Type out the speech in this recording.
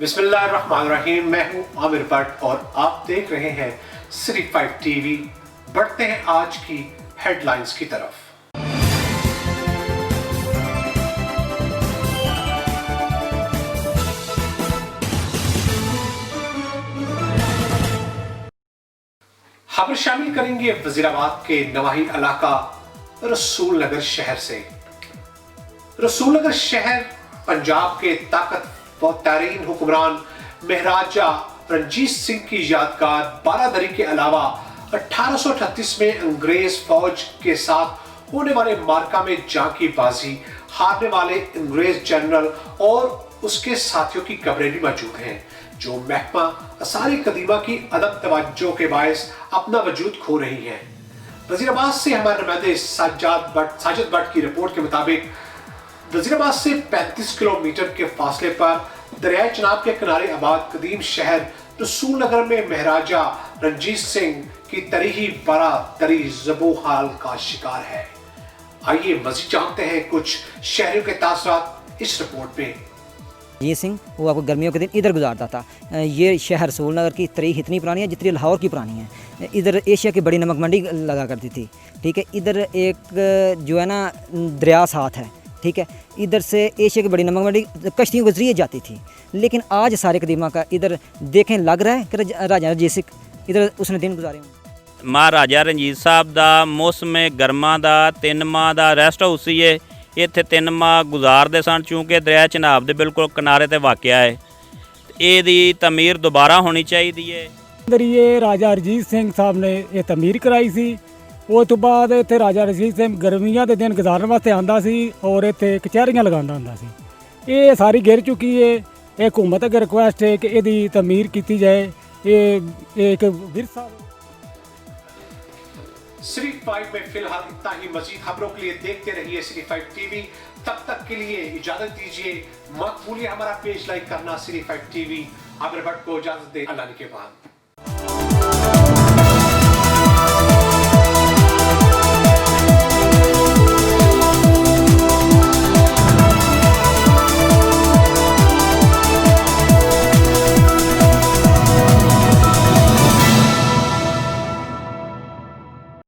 बिस्मिल्लाहिर्रहमानिर्रहीम। मैं हूं आमिर भट्ट और आप देख रहे हैं सिटी 5 टीवी। बढ़ते हैं आज की हेडलाइंस की तरफ। खबर शामिल करेंगे वजीराबाद के नवाही इलाका रसूल नगर शहर से। रसूल नगर शहर पंजाब के ताकतवर हुक्मरान महाराजा रणजीत सिंह की यादगार बारादरी के अलावा 1838 में अंग्रेज फौज के साथ होने वाले मार्का में जां की बाजी हारने वाले अंग्रेज जनरल और उसके साथियों की कब्रें भी मौजूद हैं, जो महकमा आसार कदीमा की अदब तवज्जो के बायस अपना वजूद खो रही हैं। वजीराबाद से हमारे नुमाइंदे साजिद भट्ट की रिपोर्ट के मुताबिक वजीराबाद से 35 किलोमीटर के फासले पर दरिया चनाब के किनारे आबाद कदीम शहर रसूल नगर में महाराजा रणजीत सिंह की तरीही बारादरी ज़बो-हाल का शिकार है। आइए मज़ीद जानते हैं कुछ शहरियों के तासुरात इस रिपोर्ट में। रणजीत सिंह वो आपको गर्मियों के दिन इधर गुजारता था। ये शहर रसूल नगर की तरीख इतनी पुरानी है जितनी लाहौर की पुरानी है। इधर एशिया की बड़ी नमक मंडी लगा करती थी, ठीक है। इधर एक जो है ना दरिया साथ है, ठीक है। इधर से एशिया की बड़ी नमक मंडी कश्तियों के जरिए जाती थी, लेकिन आज सारे कदीमा का इधर देखें लग रहा है कि राजा रणजीत सिंह इधर उसने दिन गुजारे हों। महाराजा रणजीत साहब का मौसम गर्मा का 3 माह का रैसट हाउस ही है। इत्थे 3 माह गुजारते सन, चूँकि दरिया चनाब के बिल्कुल किनारे ते वाक़या है। ਇਹਦੀ तमीर दोबारा होनी चाहिए है। अंदर ये राजा रणजीत सिंह साहब ने ये तमीर कराई सी। उस तो बाद इत्थे राजा रणजीत सिंह गर्मियों के दिन गुजारन वास्ते आंदा सी और इत्थे कचहरियां लगांदा हुंदा सी। ये सारी गिर चुकी है। ये हुकूमत अगर रिक्वेस्ट है कि इसकी तमीर की जाए। ये एक विरसा। सिटी 5 में फिलहाल इतना ही। मजीद खबरों के लिए देखते रहिए सिटी 5 टीवी। तब तक के लिए इजाजत दीजिए। मत भूलिए हमारा पेज लाइक करना सिटी 5 टीवी। आमिर भट्ट को इजाजत दे। अल्लाह के बाद।